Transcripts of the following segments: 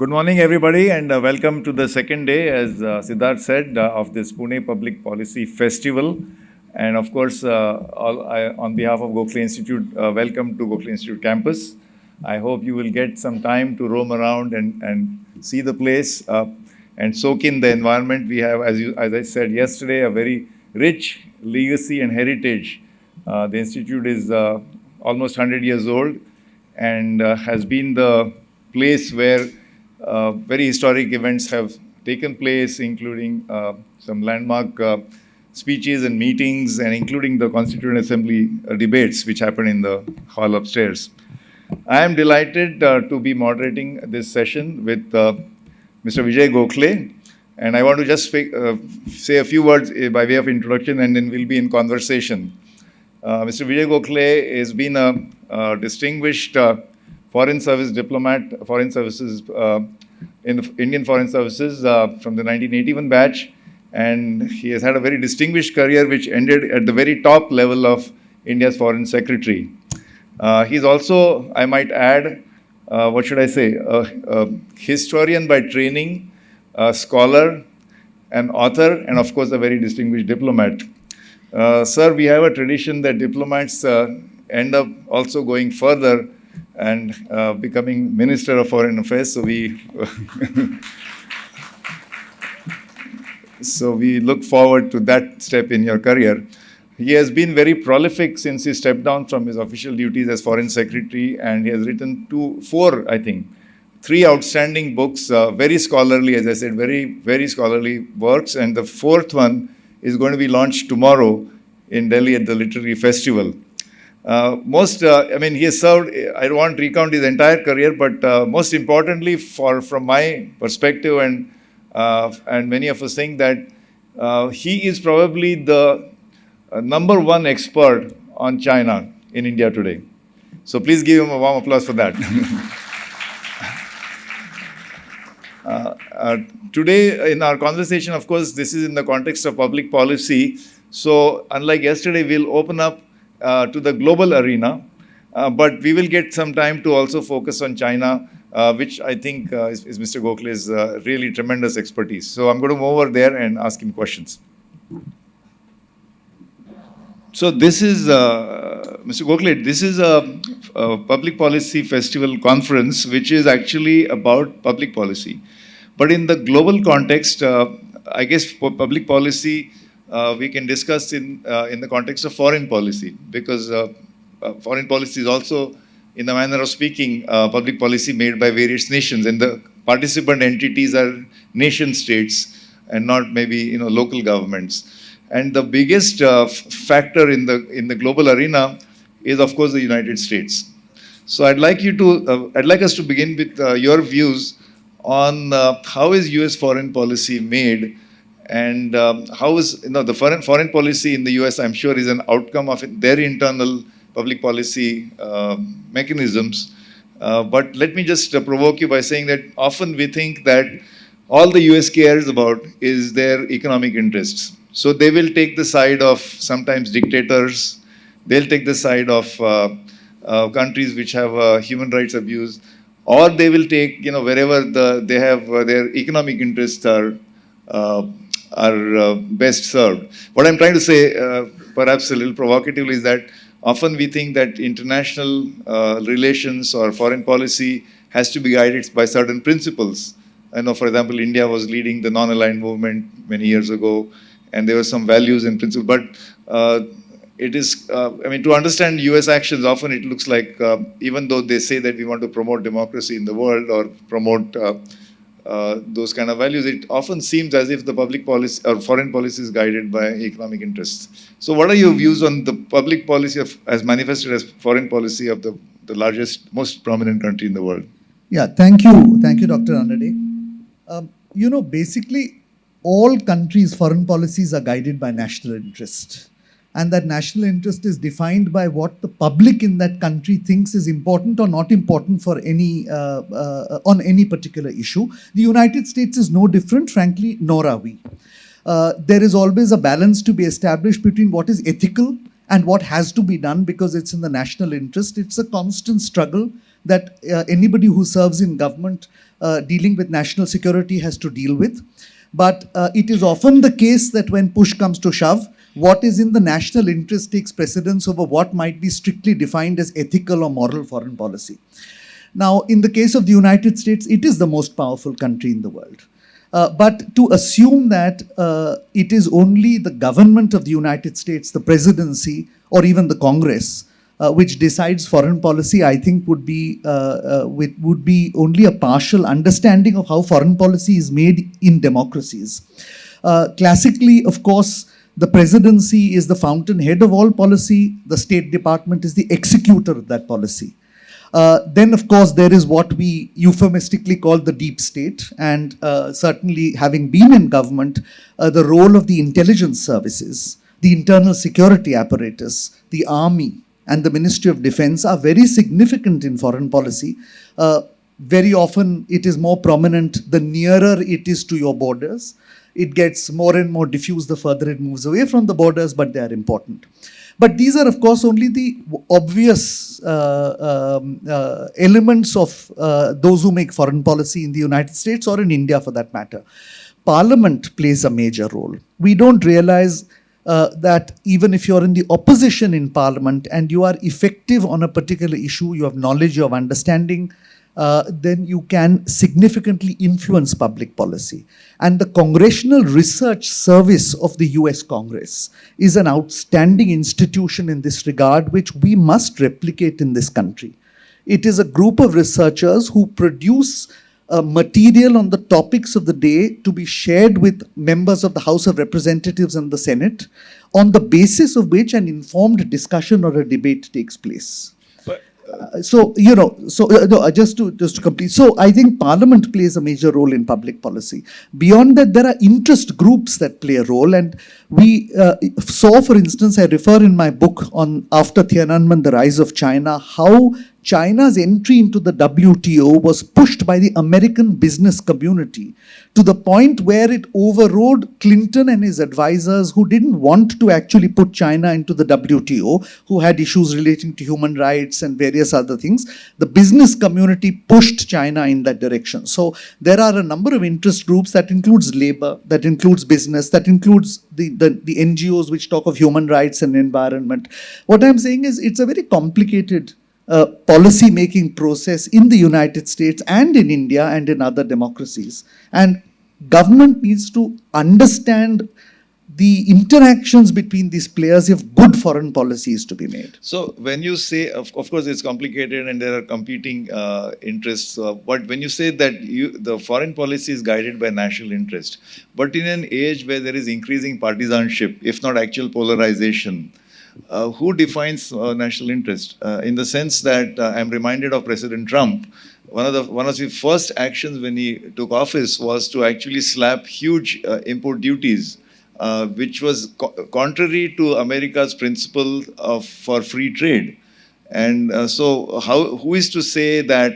Good morning, everybody, and welcome to the second day, as Siddharth said, of this Pune Public Policy Festival. And of course, on behalf of Gokhale Institute, welcome to Gokhale Institute campus. I hope you will get some time to roam around and see the place and soak in the environment. We have, as I said yesterday, a very rich legacy and heritage. The institute is almost 100 years old and has been the place where very historic events have taken place, including some landmark speeches and meetings, and including the Constituent Assembly debates, which happened in the hall upstairs. I am delighted to be moderating this session with Mr. Vijay Gokhale, and I want to just say a few words by way of introduction, and then we'll be in conversation. Mr. Vijay Gokhale has been a distinguished Foreign Service diplomat, Foreign Services, in the Indian Foreign Services from the 1981 batch. And he has had a very distinguished career, which ended at the very top level of India's Foreign Secretary. He's also, I might add, what should I say, a historian by training, a scholar, an author, and of course, a very distinguished diplomat. Sir, we have a tradition that diplomats end up also going further and becoming Minister of Foreign Affairs. So we look forward to that step in your career. He has been very prolific since he stepped down from his official duties as Foreign Secretary, and he has written three outstanding books, very scholarly, as I said, very, very scholarly works, and the fourth one is going to be launched tomorrow in Delhi at the Literary Festival. He has served, I don't want to recount his entire career, but most importantly, from my perspective, and many of us think that he is probably the number one expert on China in India today. So please give him a warm applause for that. Today, in our conversation, of course, this is in the context of public policy. So unlike yesterday, we'll open up to the global arena, but we will get some time to also focus on China, which I think is Mr. Gokhale's really tremendous expertise. So I'm going to move over there and ask him questions. So this is, Mr. Gokhale, this is a public policy festival conference, which is actually about public policy. But in the global context, I guess for public policy, we can discuss in the context of foreign policy, because foreign policy is also, in the manner of speaking, public policy made by various nations, and the participant entities are nation states and not maybe local governments. And the biggest factor in the global arena is, of course, the United States. So I'd like us to begin with your views on how is U.S. foreign policy made. And how is the foreign policy in the US, I'm sure, is an outcome of their internal public policy mechanisms. But let me just provoke you by saying that often we think that all the US cares about is their economic interests. So they will take the side of sometimes dictators. They'll take the side of countries which have human rights abuse, or they will take wherever they have their economic interests are best served. What I'm trying to say, perhaps a little provocatively, is that often we think that international relations or foreign policy has to be guided by certain principles. I know, for example, India was leading the non-aligned movement many years ago, and there were some values and principles. But it is, to understand US actions, often it looks like, even though they say that we want to promote democracy in the world or promote those kind of values, it often seems as if the public policy or foreign policy is guided by economic interests. So what are your views on the public policy as manifested as foreign policy of the largest, most prominent country in the world? Yeah, thank you, Dr. Ranade. Basically, all countries' foreign policies are guided by national interest. And that national interest is defined by what the public in that country thinks is important or not important for on any particular issue. The United States is no different, frankly, nor are we. There is always a balance to be established between what is ethical and what has to be done because it's in the national interest. It's a constant struggle that anybody who serves in government dealing with national security has to deal with. But it is often the case that when push comes to shove, what is in the national interest takes precedence over what might be strictly defined as ethical or moral foreign policy. Now, in the case of the United States, it is the most powerful country in the world. But to assume that it is only the government of the United States, the presidency, or even the Congress, which decides foreign policy, I think would be only a partial understanding of how foreign policy is made in democracies. Classically, of course, the presidency is the fountainhead of all policy. The State Department is the executor of that policy. Then, of course, there is what we euphemistically call the deep state. And certainly, having been in government, the role of the intelligence services, the internal security apparatus, the army, and the Ministry of Defense are very significant in foreign policy. Very often, it is more prominent the nearer it is to your borders. It gets more and more diffuse the further it moves away from the borders, but they are important. But these are, of course, only the obvious elements of those who make foreign policy in the United States or in India for that matter. Parliament plays a major role. We don't realize that even if you're in the opposition in Parliament and you are effective on a particular issue, you have knowledge, you have understanding, then you can significantly influence public policy. And the Congressional Research Service of the US Congress is an outstanding institution in this regard, which we must replicate in this country. It is a group of researchers who produce material on the topics of the day to be shared with members of the House of Representatives and the Senate, on the basis of which an informed discussion or a debate takes place. Just to complete. So I think Parliament plays a major role in public policy. Beyond that, there are interest groups that play a role. And we saw, for instance, I refer in my book on After Tiananmen, The Rise of China, how China's entry into the WTO was pushed by the American business community to the point where it overrode Clinton and his advisors, who didn't want to actually put China into the WTO, who had issues relating to human rights and various other things. The business community pushed China in that direction. So there are a number of interest groups that includes labor, that includes business, that includes the NGOs which talk of human rights and environment. What I'm saying is it's a very complicated policy-making process in the United States and in India and in other democracies. And government needs to understand the interactions between these players if good foreign policy is to be made. So when you say, of course, it's complicated and there are competing interests, but when you say that the foreign policy is guided by national interest, but in an age where there is increasing partisanship, if not actual polarization, who defines national interest? In the sense that I'm reminded of President Trump. One of his first actions when he took office was to actually slap huge import duties, which was contrary to America's principle for free trade. And who is to say that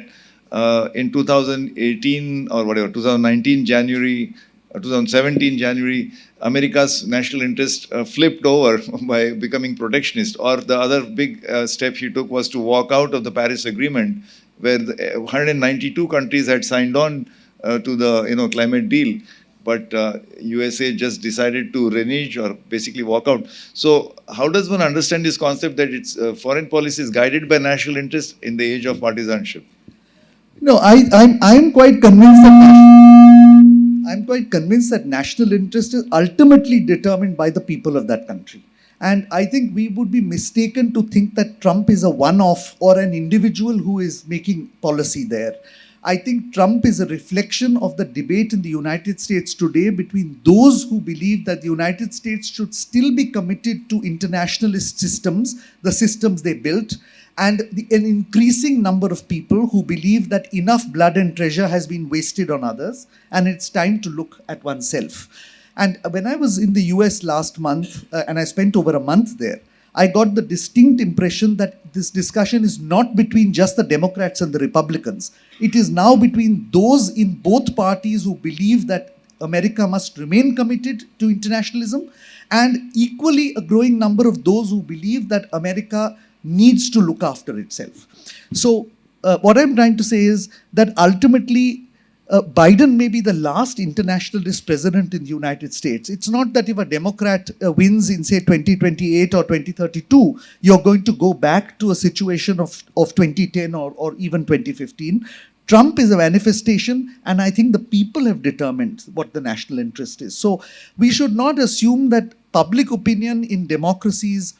in 2018 or whatever, 2019 January, 2017 January, America's national interest flipped over by becoming protectionist? Or the other big step he took was to walk out of the Paris Agreement, where 192 countries had signed on to the climate deal, but USA just decided to renege or basically walk out. So how does one understand this concept that it's foreign policy is guided by national interest in the age of partisanship? No, I'm quite convinced that national interest is ultimately determined by the people of that country. And I think we would be mistaken to think that Trump is a one-off or an individual who is making policy there. I think Trump is a reflection of the debate in the United States today between those who believe that the United States should still be committed to internationalist systems, the systems they built, and an increasing number of people who believe that enough blood and treasure has been wasted on others, and it's time to look at oneself. And when I was in the US last month, and I spent over a month there, I got the distinct impression that this discussion is not between just the Democrats and the Republicans. It is now between those in both parties who believe that America must remain committed to internationalism, and equally a growing number of those who believe that America needs to look after itself. So what I'm trying to say is that ultimately Biden may be the last internationalist president in the United States. It's not that if a Democrat wins in, say, 2028 or 2032, you're going to go back to a situation of 2010 or even 2015. Trump is a manifestation, and I think the people have determined what the national interest is. So we should not assume that public opinion in democracies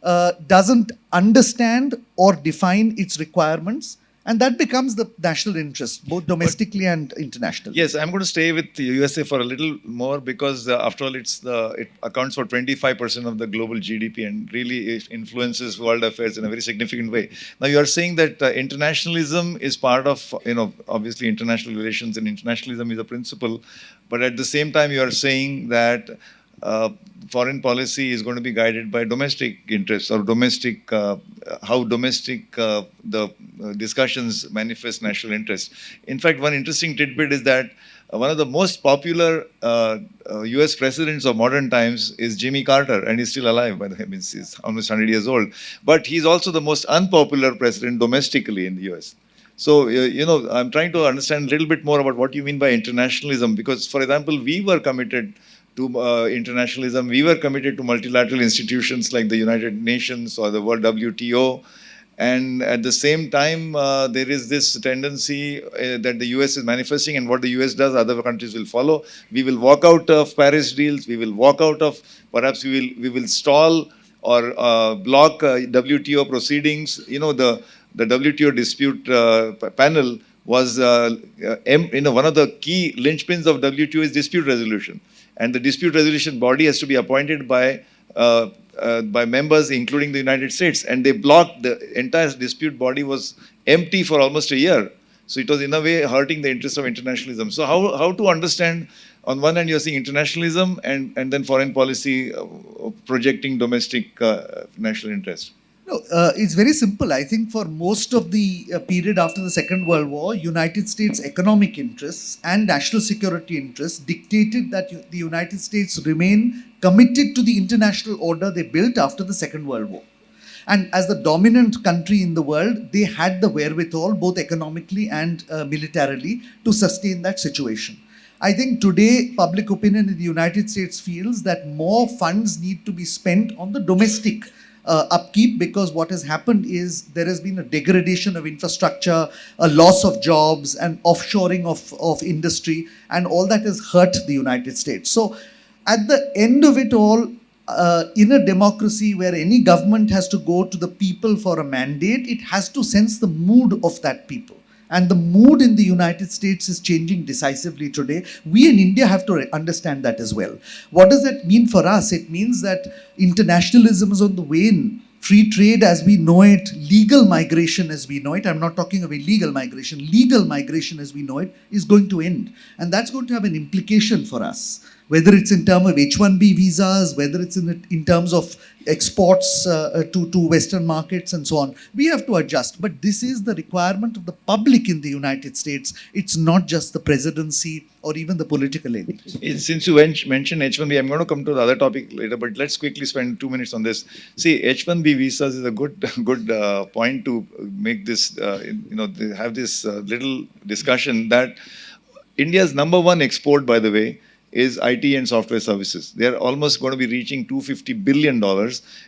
doesn't understand or define its requirements, and that becomes the national interest, both domestically and internationally. Yes, I'm going to stay with the USA for a little more because after all, it accounts for 25% of the global GDP and really it influences world affairs in a very significant way. Now, you are saying that internationalism is part of, obviously international relations, and internationalism is a principle, but at the same time, you are saying that foreign policy is going to be guided by domestic interests or how domestic the discussions manifest national interest. In fact, one interesting tidbit is that one of the most popular US presidents of modern times is Jimmy Carter, and he's still alive, by the way, he's almost 100 years old. But he's also the most unpopular president domestically in the US. So, I'm trying to understand a little bit more about what you mean by internationalism, because, for example, we were committed to internationalism. We were committed to multilateral institutions like the United Nations or the World WTO. And at the same time, there is this tendency that the US is manifesting, and what the US does, other countries will follow. We will walk out of Paris deals. We will walk out of, perhaps we will stall or block WTO proceedings. The WTO dispute panel was, one of the key linchpins of WTO is dispute resolution. And the dispute resolution body has to be appointed by members, including the United States. And they blocked the entire dispute body was empty for almost a year. So it was in a way hurting the interest of internationalism. So how to understand, on one hand, you're seeing internationalism and then foreign policy projecting domestic national interest? No, it's very simple. I think for most of the period after the Second World War, United States economic interests and national security interests dictated that the United States remain committed to the international order they built after the Second World War. And as the dominant country in the world, they had the wherewithal, both economically and militarily, to sustain that situation. I think today, public opinion in the United States feels that more funds need to be spent on the domestic upkeep, because what has happened is there has been a degradation of infrastructure, a loss of jobs, and offshoring of industry, and all that has hurt the United States. So at the end of it all, in a democracy where any government has to go to the people for a mandate, it has to sense the mood of that people. And the mood in the United States is changing decisively today. We in India have to understand that as well. What does that mean for us? It means that internationalism is on the wane. Free trade as we know it, legal migration as we know it, I'm not talking of illegal migration, legal migration as we know it is going to end. And that's going to have an implication for us, whether it's in terms of H1B visas, whether it's in terms of exports to Western markets and so on. We have to adjust. But this is the requirement of the public in the United States. It's not just the presidency or even the political elite. Since you mentioned H1B, I'm going to come to the other topic later, but let's quickly spend 2 minutes on this. See, H1B visas is a good point to make this, have this little discussion that India's number one export, by the way, is IT and software services. They are almost going to be reaching $250 billion.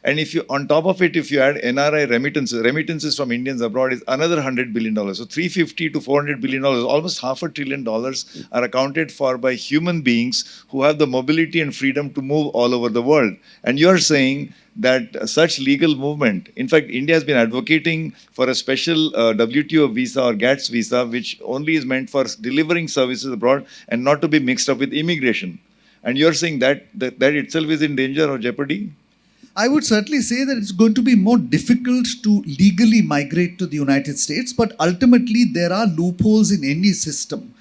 And if you, on top of it, if you add NRI remittances from Indians abroad is another $100 billion. So $350 to $400 billion, almost $500 billion are accounted for by human beings who have the mobility and freedom to move all over the world. And you're saying that such legal movement, in fact, India has been advocating for a special WTO visa or GATS visa, which only is meant for delivering services abroad and not to be mixed up with immigration. And you're saying that itself is in danger or jeopardy? I would certainly say that it's going to be more difficult to legally migrate to the United States, but ultimately there are loopholes in any system.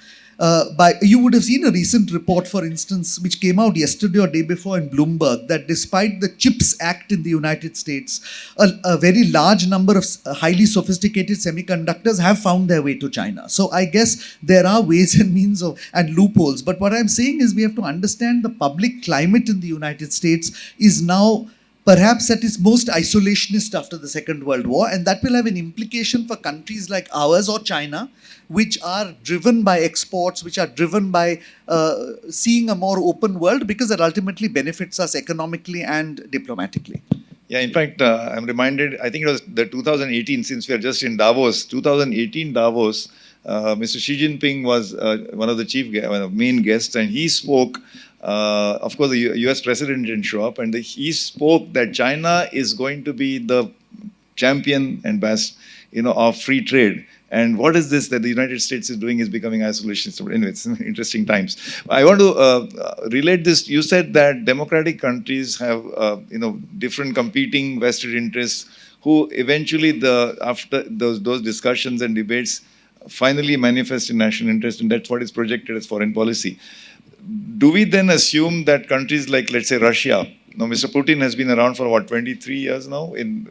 You would have seen a recent report, for instance, which came out yesterday or day before in Bloomberg, that despite the CHIPS Act in the United States, a very large number of highly sophisticated semiconductors have found their way to China. So I guess there are ways and means and loopholes. But what I'm saying is we have to understand the public climate in the United States is now Perhaps that is most isolationist after the Second World War, and that will have an implication for countries like ours or China, which are driven by exports, which are driven by seeing a more open world, because it ultimately benefits us economically and diplomatically. Yeah, in fact, I'm reminded, I think it was the 2018, since we are just in Davos, 2018 Davos, Mr. Xi Jinping was one of the one of main guests, and he spoke. Of course, the US president didn't show up, and he spoke that China is going to be the champion and best, of free trade. And what is this that the United States is doing is becoming isolationist. Anyway, it's interesting times. I want to relate this. You said that democratic countries have, different competing vested interests who eventually, after those discussions and debates, finally manifest in national interest, and that's what is projected as foreign policy. Do we then assume that countries like, let's say, Russia, now Mr. Putin has been around for what, 23 years now, and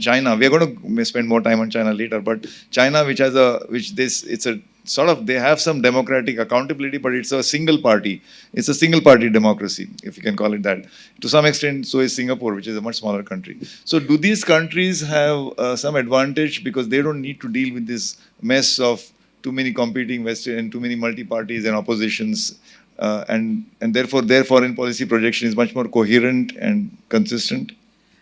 China. We are going to spend more time on China later, but China, it's a sort of, they have some democratic accountability, but it's a single party. It's a single party democracy, if you can call it that. To some extent, so is Singapore, which is a much smaller country. So do these countries have some advantage because they don't need to deal with this mess of too many competing vested and too many multi-parties and oppositions, and therefore their foreign policy projection is much more coherent and consistent?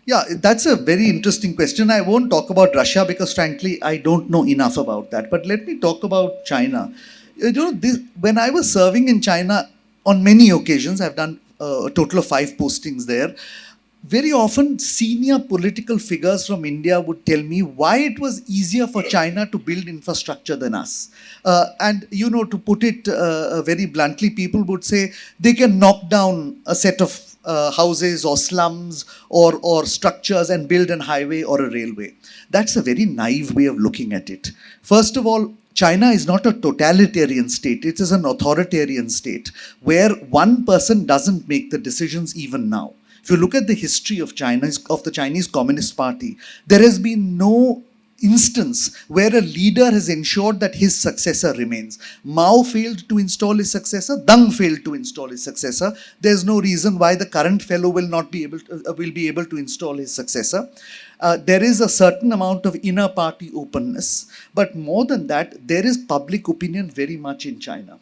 Yeah, that's a very interesting question. I won't talk about Russia because, frankly, I don't know enough about that. But let me talk about China. When I was serving in China, on many occasions, I've done a total of 5 postings there. Very often, senior political figures from India would tell me why it was easier for China to build infrastructure than us. And, to put it very bluntly, people would say they can knock down a set of houses or slums or structures and build a highway or a railway. That's a very naive way of looking at it. First of all, China is not a totalitarian state. It is an authoritarian state where one person doesn't make the decisions even now. If you look at the history of the Chinese Communist Party, there has been no instance where a leader has ensured that his successor remains. Mao failed to install his successor. Deng failed to install his successor. There's no reason why the current fellow will be able to install his successor. There is a certain amount of inner party openness, but more than that, there is public opinion very much in China.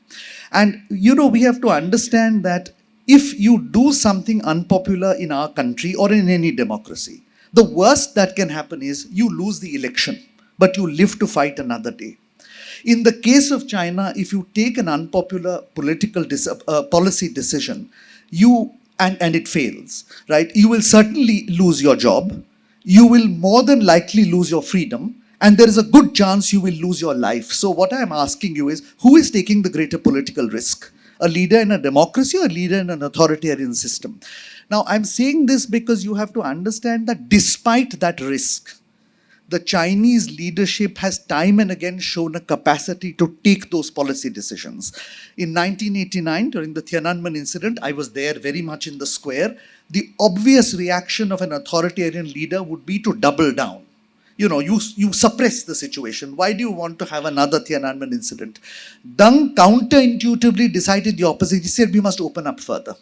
And we have to understand that if you do something unpopular in our country or in any democracy, the worst that can happen is you lose the election, but you live to fight another day. In the case of China, if you take an unpopular political policy decision, and it fails, right? You will certainly lose your job. You will more than likely lose your freedom, and there is a good chance you will lose your life. So what I am asking you is, who is taking the greater political risk? A leader in a democracy or a leader in an authoritarian system? Now, I'm saying this because you have to understand that despite that risk, the Chinese leadership has time and again shown a capacity to take those policy decisions. In 1989, during the Tiananmen incident, I was there very much in the square. The obvious reaction of an authoritarian leader would be to double down. You suppress the situation. Why do you want to have another Tiananmen incident? Deng counterintuitively decided the opposite. He said, we must open up further.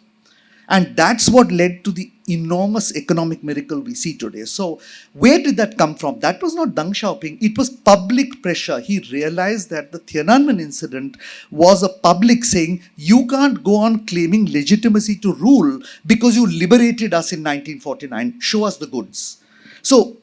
And that's what led to the enormous economic miracle we see today. So where did that come from? That was not Deng Xiaoping. It was public pressure. He realized that the Tiananmen incident was a public saying, you can't go on claiming legitimacy to rule because you liberated us in 1949. Show us the goods. So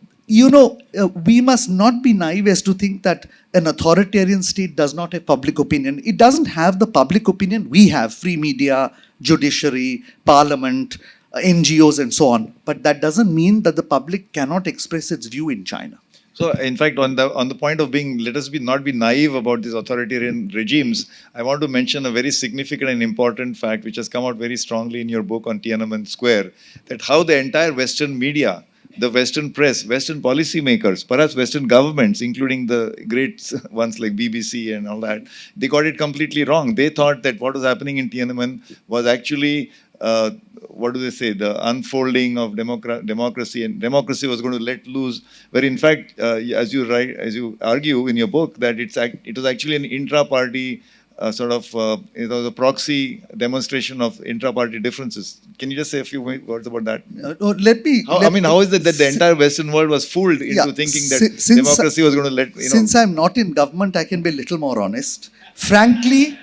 we must not be naive as to think that an authoritarian state does not have public opinion. It doesn't have the public opinion we have: free media, judiciary, parliament, NGOs, and so on. But that doesn't mean that the public cannot express its view in China. So, in fact, on the point of let us not be naive about these authoritarian regimes, I want to mention a very significant and important fact which has come out very strongly in your book on Tiananmen Square, that how the entire Western media, the Western press, Western policymakers, perhaps Western governments, including the great ones like BBC and all that, they got it completely wrong. They thought that what was happening in Tiananmen was actually, what do they say, the unfolding of democracy, and democracy was going to let loose, where in fact, as you argue in your book, that it was actually an intra-party the proxy demonstration of intra-party differences. Can you just say a few words about that? How is it that the entire Western world was fooled into thinking that democracy was going to let, Since I'm not in government, I can be a little more honest. Frankly,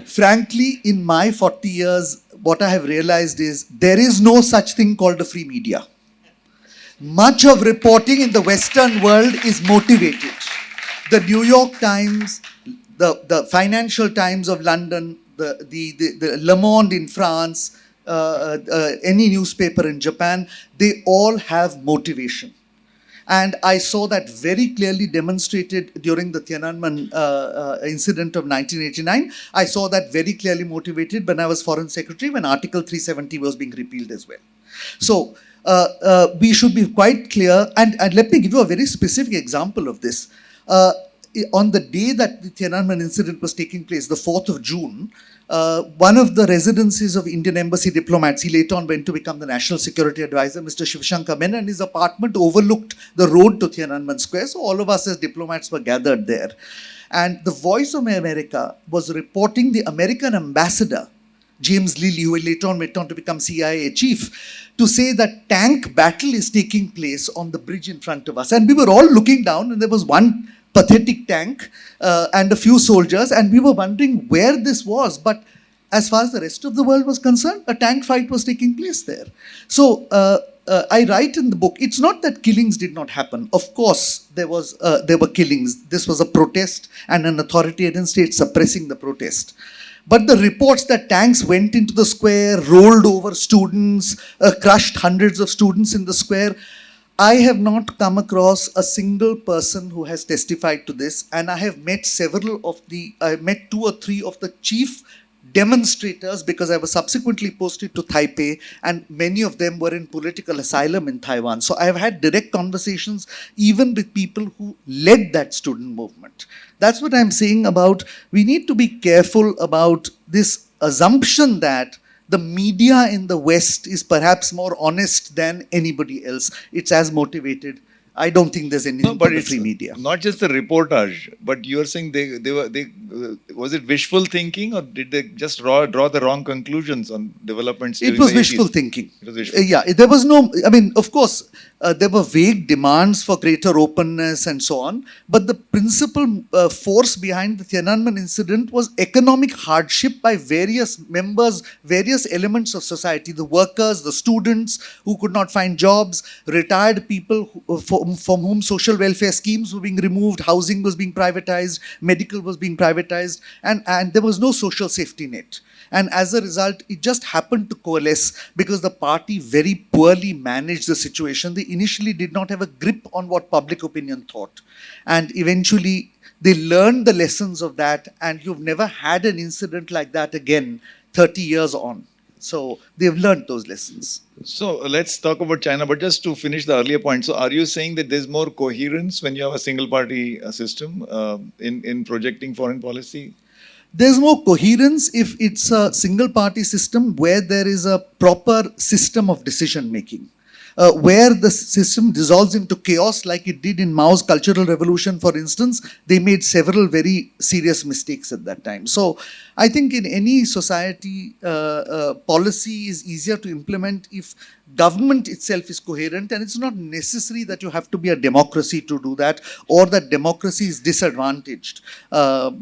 frankly, in my 40 years, what I have realized is there is no such thing called a free media. Much of reporting in the Western world is motivated. The New York Times, the Financial Times of London, the Le Monde in France, any newspaper in Japan, they all have motivation. And I saw that very clearly demonstrated during the Tiananmen incident of 1989. I saw that very clearly motivated when I was Foreign Secretary, when Article 370 was being repealed as well. So we should be quite clear. And let me give you a very specific example of this. On the day that the Tiananmen incident was taking place, the 4th of June, one of the residences of Indian embassy diplomats, he later on went to become the National Security Advisor, Mr. Shivshankar Menon, his apartment overlooked the road to Tiananmen Square. So all of us as diplomats were gathered there. And the Voice of America was reporting the American ambassador, James Lilly, who later on went on to become CIA chief, to say that tank battle is taking place on the bridge in front of us. And we were all looking down, and there was one pathetic tank and a few soldiers, and we were wondering where this was. But as far as the rest of the world was concerned, a tank fight was taking place there. So I write in the book, it's not that killings did not happen. Of course, there were killings. This was a protest and an authoritarian state suppressing the protest. But the reports that tanks went into the square, rolled over students, crushed hundreds of students in the square, I have not come across a single person who has testified to this, and I have met I met 2 or 3 of the chief demonstrators, because I was subsequently posted to Taipei, and many of them were in political asylum in Taiwan. So I have had direct conversations even with people who led that student movement. That's what I'm saying about, we need to be careful about this assumption that the media in the West is perhaps more honest than anybody else. It's as motivated. I don't think there's anything but the free media. Not just the reportage, but you're saying was it wishful thinking, or did they just draw the wrong conclusions on developments? It was wishful thinking. It was wishful. Yeah, there was no, of course, there were vague demands for greater openness and so on, but the principal force behind the Tiananmen incident was economic hardship by various members, various elements of society, the workers, the students who could not find jobs, retired people from whom social welfare schemes were being removed, housing was being privatized, medical was being privatized, and there was no social safety net. And as a result, it just happened to coalesce because the party very poorly managed the situation. They initially did not have a grip on what public opinion thought. And eventually, they learned the lessons of that, and you've never had an incident like that again 30 years on. So they've learned those lessons. So let's talk about China, but just to finish the earlier point. So are you saying that there's more coherence when you have a single party system in projecting foreign policy? There's more coherence if it's a single party system where there is a proper system of decision making. Where the system dissolves into chaos like it did in Mao's Cultural Revolution, for instance, they made several very serious mistakes at that time. So I think in any society, policy is easier to implement if government itself is coherent, and it's not necessary that you have to be a democracy to do that, or that democracy is disadvantaged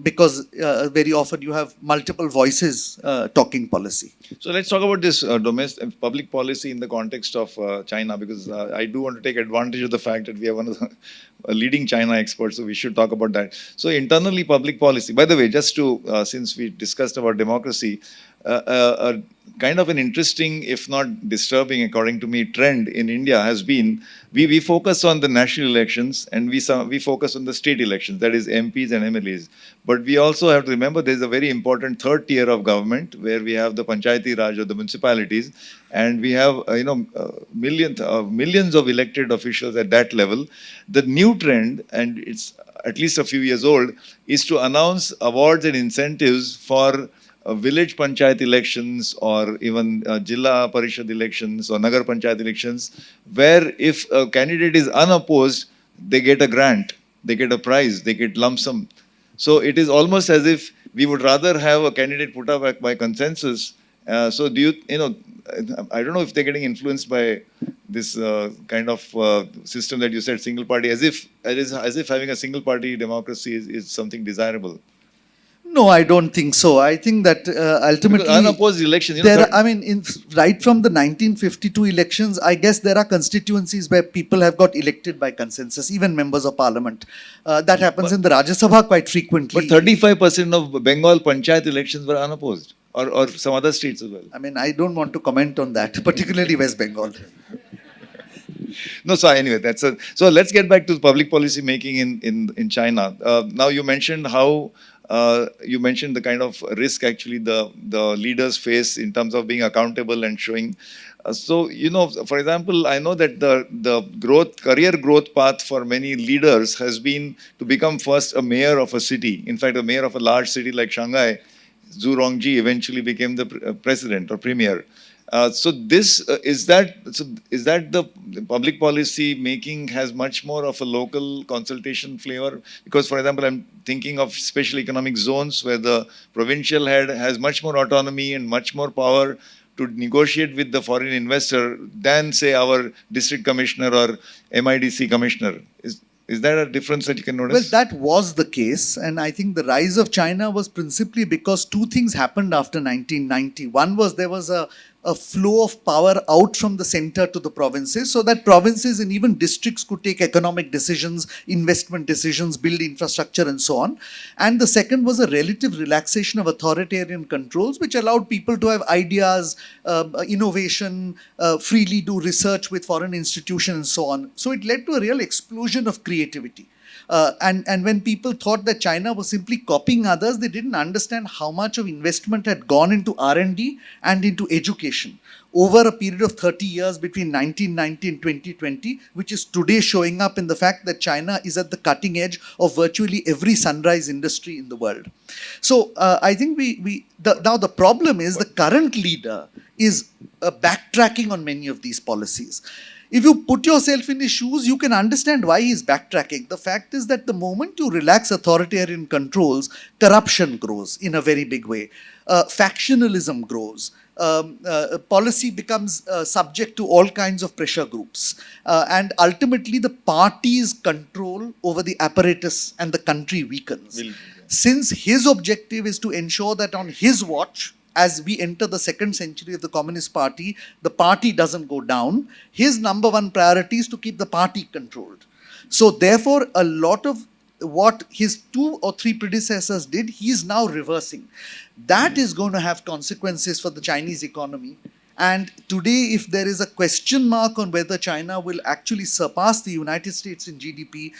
because very often you have multiple voices talking policy. So let's talk about this domestic public policy in the context of China, because I do want to take advantage of the fact that we have one of the leading China experts, so we should talk about that. So internally, public policy. By the way, just to since we discussed about democracy, kind of an interesting, if not disturbing, according to me, trend in India has been we focus on the national elections and we focus on the state elections, that is MPs and MLAs. But we also have to remember there's a very important third tier of government where we have the Panchayati Raj or the municipalities, and we have millions of elected officials at that level. The new trend, and it's at least a few years old, is to announce awards and incentives for village panchayat elections or even Jilla Parishad elections or Nagar Panchayat elections, where if a candidate is unopposed, they get a grant, they get a prize, they get lump sum. So it is almost as if we would rather have a candidate put up by consensus. So do I don't know if they're getting influenced by this kind of system that you said, single party, as if having a single party democracy is something desirable. No, I don't think so. I think that ultimately, Because unopposed elections, I mean, right from the 1952 elections, I guess there are constituencies where people have got elected by consensus, even members of parliament. That happens in the Rajya Sabha quite frequently. But 35% of Bengal panchayat elections were unopposed, or some other states as well. I mean, I don't want to comment on that, particularly West Bengal. No, so anyway, so let's get back to public policy making in China. Now you mentioned how you mentioned the kind of risk actually the leaders face in terms of being accountable and showing. So for example, I know that the career growth path for many leaders has been to become first a mayor of a city. In fact, a mayor of a large city like Shanghai, Zhu Rongji eventually became the president or premier. So is that the public policy making has much more of a local consultation flavor? Because, for example, I'm thinking of special economic zones where the provincial head has much more autonomy and much more power to negotiate with the foreign investor than, say, our district commissioner or MIDC commissioner. Is that a difference that you can notice? Well, that was the case. And I think the rise of China was principally because two things happened after 1990. One was there was a flow of power out from the center to the provinces, so that provinces and even districts could take economic decisions, investment decisions, build infrastructure and so on. And the second was a relative relaxation of authoritarian controls, which allowed people to have ideas, innovation, freely do research with foreign institutions and so on. So it led to a real explosion of creativity. And when people thought that China was simply copying others, they didn't understand how much of investment had gone into R&D and into education over a period of 30 years between 1990 and 2020, which is today showing up in the fact that China is at the cutting edge of virtually every sunrise industry in the world. So I think now the problem is the current leader is backtracking on many of these policies. If you put yourself in his shoes, you can understand why he's backtracking. The fact is that the moment you relax authoritarian controls, corruption grows in a very big way. Factionalism grows. Policy becomes subject to all kinds of pressure groups. And ultimately, the party's control over the apparatus and the country weakens. Since his objective is to ensure that on his watch, as we enter the second century of the Communist Party, the party doesn't go down. His number one priority is to keep the party controlled. So therefore, a lot of what his 2 or 3 predecessors did, he is now reversing. That is going to have consequences for the Chinese economy. And today, if there is a question mark on whether China will actually surpass the United States in GDP,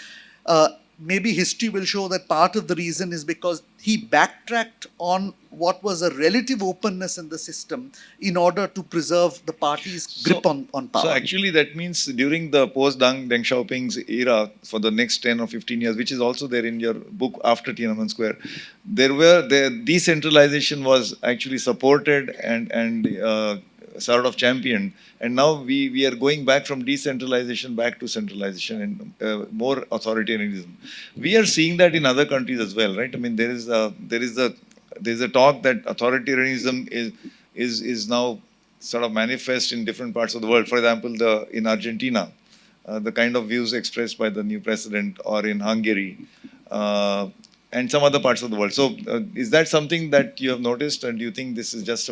maybe history will show that part of the reason is because he backtracked on what was a relative openness in the system in order to preserve the party's grip on power. So actually that means during the post-Deng Xiaoping's era for the next 10 or 15 years, which is also there in your book after Tiananmen Square, the decentralization was actually supported and sort of championed, and now we are going back from decentralization back to centralization and more authoritarianism. We are seeing that in other countries as well, right? I mean, there is a talk that authoritarianism is now sort of manifest in different parts of the world. For example, in Argentina, the kind of views expressed by the new president, or in Hungary, and some other parts of the world. So is that something that you have noticed, and do you think this is just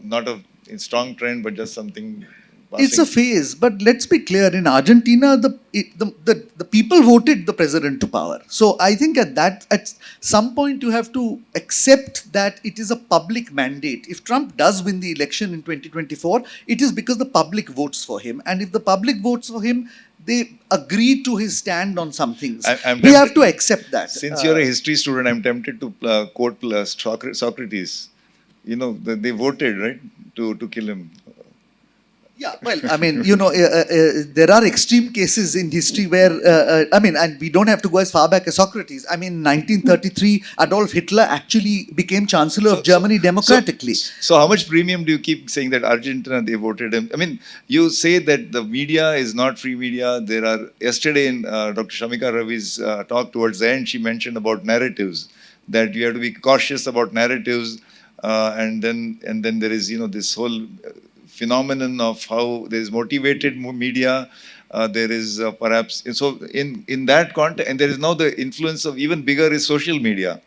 not a strong trend, but just something passing? It's a phase, but let's be clear. In Argentina, the people voted the president to power. So I think at some point you have to accept that it is a public mandate. If Trump does win the election in 2024, it is because the public votes for him. And if the public votes for him, they agree to his stand on some things. We have to accept that. Since you're a history student, I'm tempted to quote Socrates. They voted, right, to kill him. Yeah, well, I mean, there are extreme cases in history where, and we don't have to go as far back as Socrates. I mean, 1933, Adolf Hitler actually became Chancellor of Germany democratically. So how much premium do you keep saying that Argentina, they voted him? I mean, you say that the media is not free media. There are, yesterday in Dr. Shamika Ravi's talk towards the end, she mentioned about narratives, that you have to be cautious about narratives. And then there is, this whole phenomenon of how there is motivated media. There is perhaps, so in that context, and there is now the influence of even bigger is social media.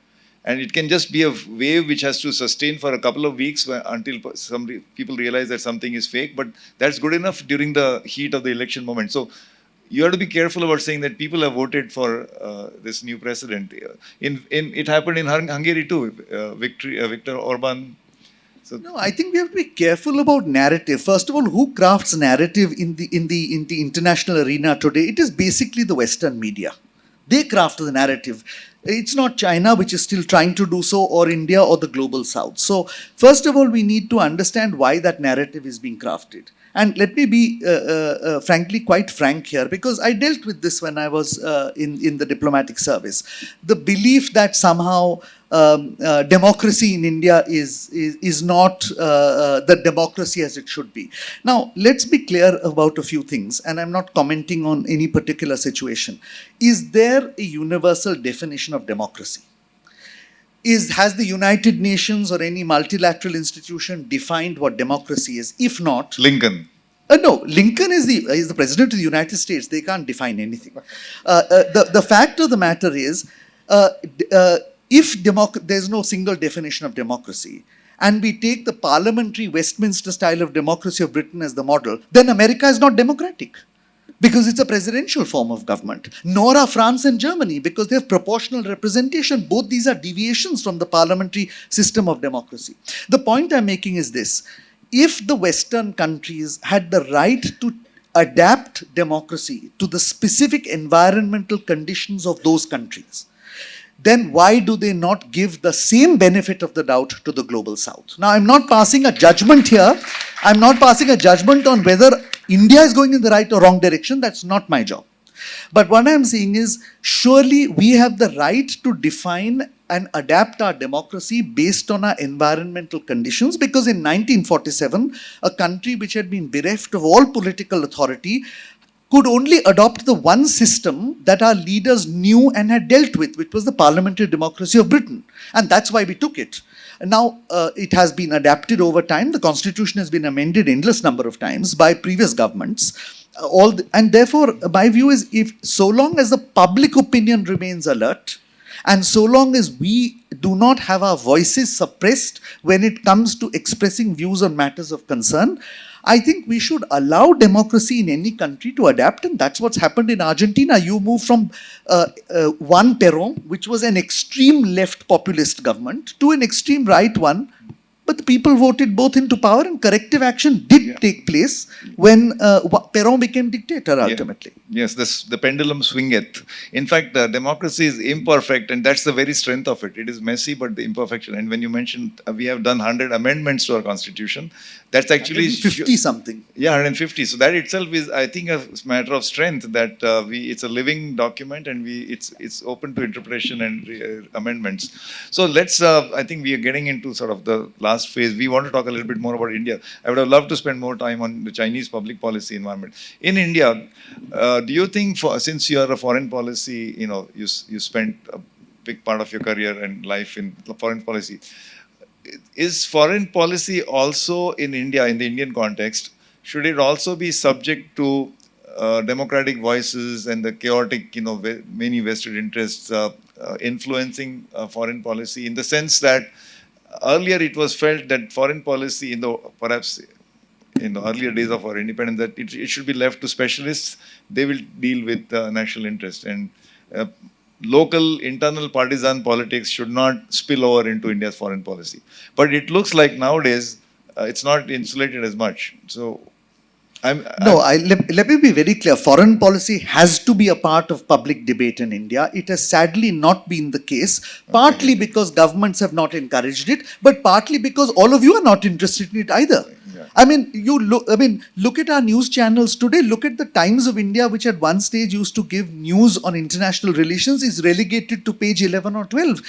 And it can just be a wave which has to sustain for a couple of weeks until some people realize that something is fake. But that's good enough during the heat of the election moment. So you have to be careful about saying that people have voted for this new president. It happened in Hungary too. Viktor Orban. So, no, I think we have to be careful about narrative. First of all, who crafts narrative in the international arena today? It is basically the Western media. They craft the narrative. It's not China, which is still trying to do so, or India, or the global south. So, first of all, we need to understand why that narrative is being crafted. And let me be, frankly, quite frank here, because I dealt with this when I was in the diplomatic service. The belief that somehow democracy in India is not the democracy as it should be. Now, let's be clear about a few things, and I'm not commenting on any particular situation. Is there a universal definition of democracy? Has the United Nations or any multilateral institution defined what democracy is? If not, Lincoln. No, Lincoln is the president of the United States. They can't define anything. The fact of the matter is, if there's no single definition of democracy, and we take the parliamentary Westminster style of democracy of Britain as the model, then America is not democratic, because it's a presidential form of government. Nor are France and Germany, because they have proportional representation. Both these are deviations from the parliamentary system of democracy. The point I'm making is this: if the Western countries had the right to adapt democracy to the specific environmental conditions of those countries, then why do they not give the same benefit of the doubt to the global south? Now, I'm not passing a judgment here. I'm not passing a judgment on whether India is going in the right or wrong direction. That's not my job. But what I'm saying is, surely we have the right to define and adapt our democracy based on our environmental conditions, because in 1947, a country which had been bereft of all political authority could only adopt the one system that our leaders knew and had dealt with, which was the parliamentary democracy of Britain. And that's why we took it. And now it has been adapted over time. The constitution has been amended endless number of times by previous governments. And therefore, my view is, if so long as the public opinion remains alert, and so long as we do not have our voices suppressed when it comes to expressing views on matters of concern, I think we should allow democracy in any country to adapt, and that's what's happened in Argentina. You move from one Perón, which was an extreme left populist government, to an extreme right one. But the people voted both into power, and corrective action did take place when Perón became dictator ultimately. Yes, the pendulum swingeth. In fact, democracy is imperfect, and that's the very strength of it. It is messy, but the imperfection. And when you mentioned we have done 100 amendments to our constitution, that's actually 50 something. Yeah, 150. So that itself is, I think, a matter of strength, that it's a living document, and it's open to interpretation and amendments. So let's, I think we are getting into sort of the last phase. We want to talk a little bit more about India. I would have loved to spend more time on the Chinese public policy environment. In India, do you think, since you are a foreign policy, you spent a big part of your career and life in foreign policy, is foreign policy also in India, in the Indian context, should it also be subject to democratic voices and the chaotic, many vested interests influencing foreign policy, in the sense that earlier it was felt that foreign policy, perhaps in the earlier days of our independence, that it should be left to specialists. They will deal with national interest, and local internal partisan politics should not spill over into India's foreign policy. But it looks like nowadays it's not insulated as much. So let me be very clear. Foreign policy has to be a part of public debate in India. It has sadly not been the case, partly because governments have not encouraged it, but partly because all of you are not interested in it either. Yeah. I mean, look at our news channels today. Look at the Times of India, which at one stage used to give news on international relations, is relegated to page 11 or 12.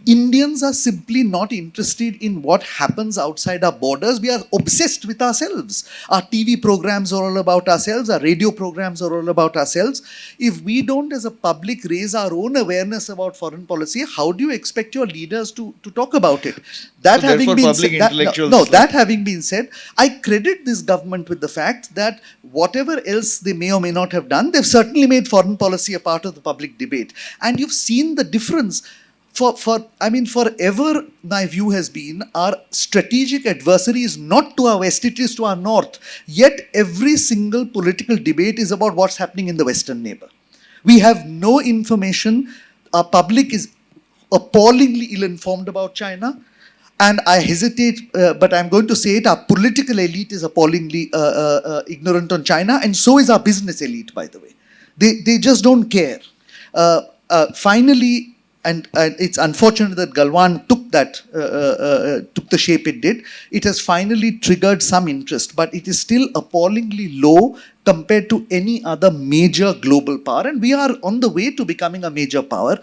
Indians are simply not interested in what happens outside our borders. We are obsessed with ourselves. Our TV programs are all about ourselves. Our radio programs are all about ourselves. If we don't, as a public, raise our own awareness about foreign policy, how do you expect your leaders to talk about it? That So having therefore been public said, intellectuals that having been said, I credit this government with the fact that whatever else they may or may not have done, they've certainly made foreign policy a part of the public debate. And you've seen the difference. Forever my view has been our strategic adversary is not to our west, it is to our north. Yet every single political debate is about what's happening in the western neighbor. We have no information. Our public is appallingly ill-informed about China. And I hesitate, but I'm going to say it, our political elite is appallingly ignorant on China, and so is our business elite, by the way. They just don't care. Finally, and it's unfortunate that Galwan took the shape it did. It has finally triggered some interest, but it is still appallingly low compared to any other major global power. And we are on the way to becoming a major power.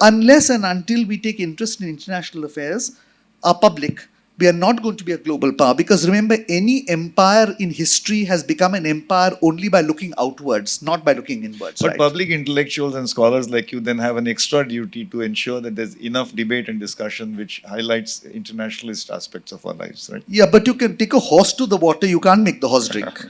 Unless and until we take interest in international affairs, our public, we are not going to be a global power. Because remember, any empire in history has become an empire only by looking outwards, not by looking inwards. But right? public intellectuals and scholars like you then have an extra duty to ensure that there's enough debate and discussion which highlights internationalist aspects of our lives, right? Yeah, but you can take a horse to the water, you can't make the horse drink.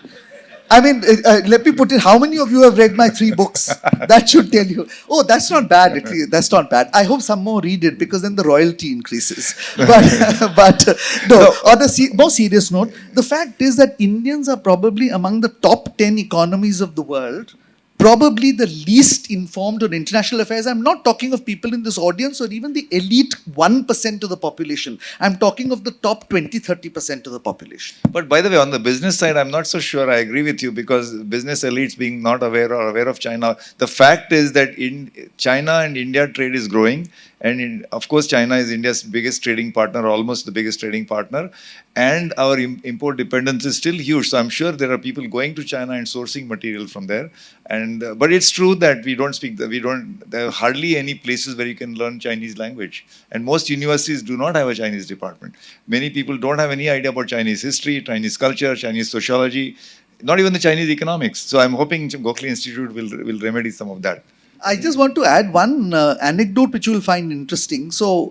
Let me put it, how many of you have read my 3 books? That should tell you. Oh, that's not bad. That's not bad. I hope some more read it because then the royalty increases. But no, on a more serious note, the fact is that Indians are probably among the top 10 economies of the world, probably the least informed on international affairs. I'm not talking of people in this audience or even the elite 1% of the population. I'm talking of the top 20-30% of the population. But by the way, on the business side, I'm not so sure I agree with you because business elites being not aware or aware of China, the fact is that in China and India trade is growing. And of course, China is India's biggest trading partner, almost the biggest trading partner. And our import dependence is still huge. So I'm sure there are people going to China and sourcing material from there. And but it's true that there are hardly any places where you can learn Chinese language. And most universities do not have a Chinese department. Many people don't have any idea about Chinese history, Chinese culture, Chinese sociology, not even the Chinese economics. So I'm hoping Gokhale Institute will remedy some of that. I just want to add one anecdote which you will find interesting. So,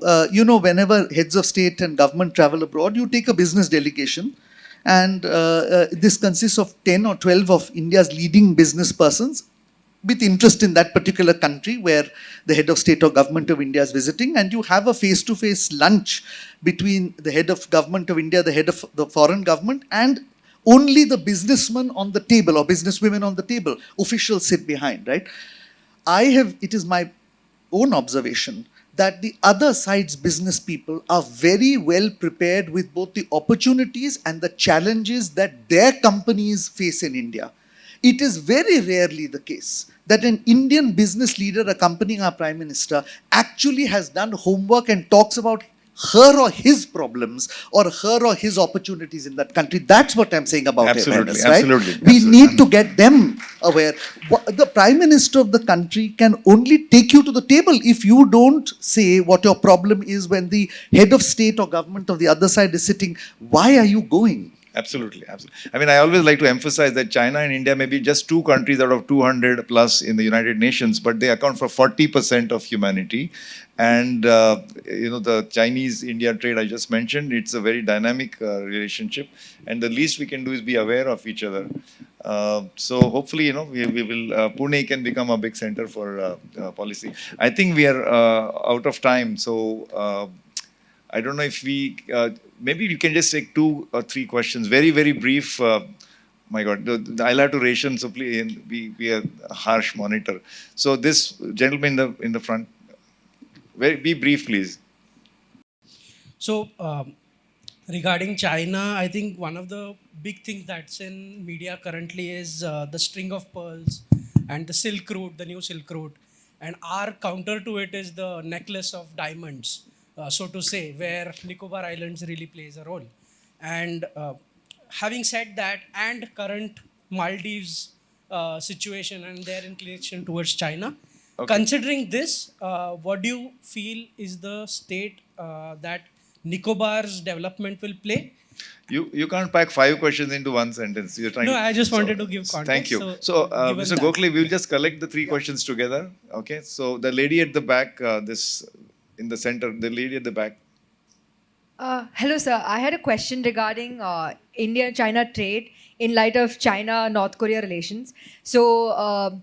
whenever heads of state and government travel abroad, you take a business delegation. And this consists of 10 or 12 of India's leading business persons with interest in that particular country where the head of state or government of India is visiting. And you have a face-to-face lunch between the head of government of India, the head of the foreign government, and only the businessmen on the table or businesswomen on the table. Officials sit behind, right? It is my own observation that the other side's business people are very well prepared with both the opportunities and the challenges that their companies face in India. It is very rarely the case that an Indian business leader accompanying our Prime Minister actually has done homework and talks about her or his problems or her or his opportunities in that country. That's what I'm saying about awareness, right? We need to get them aware. The Prime Minister of the country can only take you to the table if you don't say what your problem is when the head of state or government of the other side is sitting. Why are you going? Absolutely. I mean, I always like to emphasize that China and India may be just 2 countries out of 200 plus in the United Nations, but they account for 40% of humanity. And, the Chinese-India trade I just mentioned, it's a very dynamic relationship. And the least we can do is be aware of each other. So hopefully, we will, Pune can become a big center for policy. I think we are out of time. So I don't know if maybe you can just take 2 or 3 questions, very, very brief. My God, I'll have to ration, so please be a harsh monitor. So this gentleman in the front, be brief, please. So regarding China, I think one of the big things that's in media currently is the string of pearls and the Silk Route, the new Silk Route. And our counter to it is the necklace of diamonds, so to say, where Nicobar Islands really plays a role. And having said that, and current Maldives situation and their inclination towards China, Okay. considering this, what do you feel is the state that Nicobar's development will play? You can't pack 5 questions into one sentence. You're trying. No, I just so- wanted to give context. Thank you. So, So, given Mr. that. Gokhale, we'll just collect the 3 questions together. Okay. So the lady at the back, this in the center, the lady at the back. Hello, sir. I had a question regarding India-China trade in light of China-North Korea relations. So,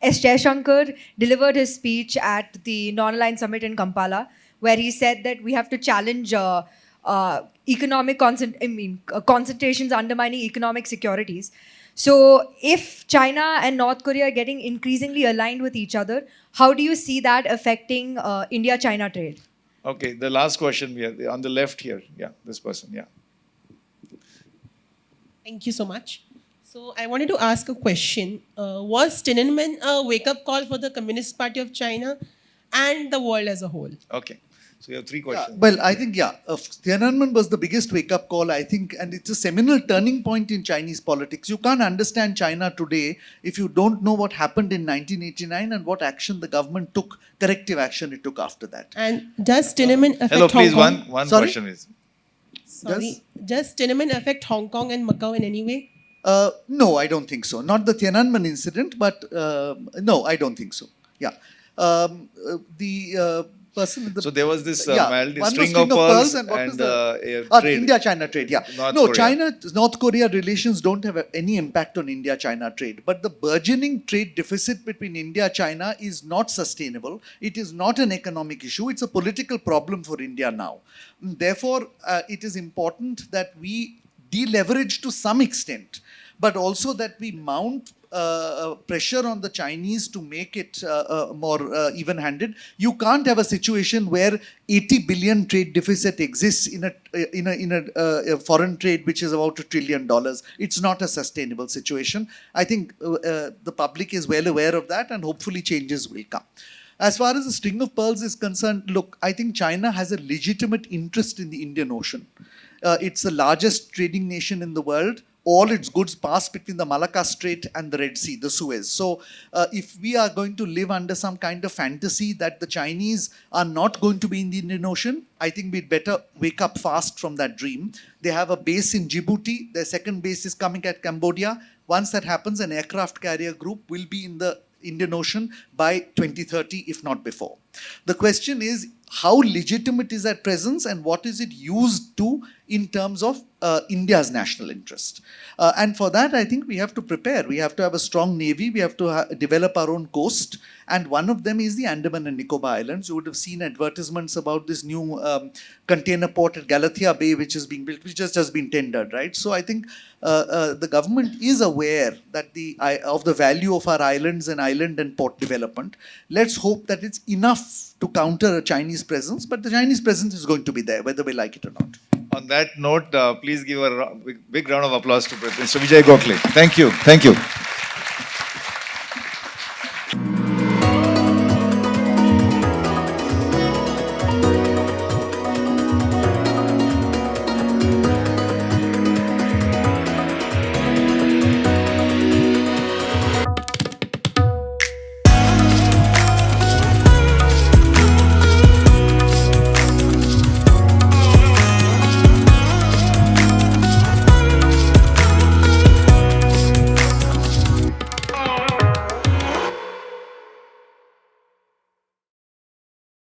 S. Jaishankar delivered his speech at the Non-Aligned Summit in Kampala, where he said that we have to challenge economic concentrations undermining economic securities. So, if China and North Korea are getting increasingly aligned with each other, how do you see that affecting India-China trade? Okay. The last question we have on the left here. Yeah. This person. Yeah. Thank you so much. So I wanted to ask a question. Was Tiananmen a wake-up call for the Communist Party of China and the world as a whole? Okay. So you have 3 Yeah, questions. well, I think, Tiananmen was the biggest wake-up call, I think, and it's a seminal turning point in Chinese politics. You can't understand China today if you don't know what happened in 1989 and what action the government took, corrective action it took after that. And does Tiananmen affect Hello, please. Hong Kong? One Sorry? question is. Sorry. Does Tiananmen affect Hong Kong and Macau in any way? No, I don't think so. Not the Tiananmen incident, but no, I don't think so. Yeah. The person with the... So there was this Yeah, mild one was string of pearls and what was trade. India-China trade, yeah. North No, Korea. China-North Korea relations don't have any impact on India-China trade. But the burgeoning trade deficit between India-China is not sustainable. It is not an economic issue. It's a political problem for India now. Therefore, it is important that we deleverage to some extent, but also that we mount pressure on the Chinese to make it more even-handed. You can't have a situation where 80 billion trade deficit exists in a foreign trade which is about $1 trillion. It's not a sustainable situation. I think the public is well aware of that, and hopefully changes will come. As far as the string of pearls is concerned, look, I think China has a legitimate interest in the Indian Ocean. It's the largest trading nation in the world. All its goods pass between the Malacca Strait and the Red Sea, the Suez. So if we are going to live under some kind of fantasy that the Chinese are not going to be in the Indian Ocean, I think we'd better wake up fast from that dream. They have a base in Djibouti. Their second base is coming at Cambodia. Once that happens, an aircraft carrier group will be in the Indian Ocean by 2030, if not before. The question is, how legitimate is that presence and what is it used to in terms of India's national interest? And for that, I think we have to prepare. We have to have a strong navy. We have to develop our own coast. And one of them is the Andaman and Nicobar Islands. You would have seen advertisements about this new container port at Galathea Bay, which is being built, which has just been tendered, right? So I think the government is aware that of the value of our islands and island and port development. Let's hope that it's enough to counter a Chinese presence, but the Chinese presence is going to be there, whether we like it or not. On that note, please give a big round of applause to Mr. Vijay Gokhale. Thank you. Thank you.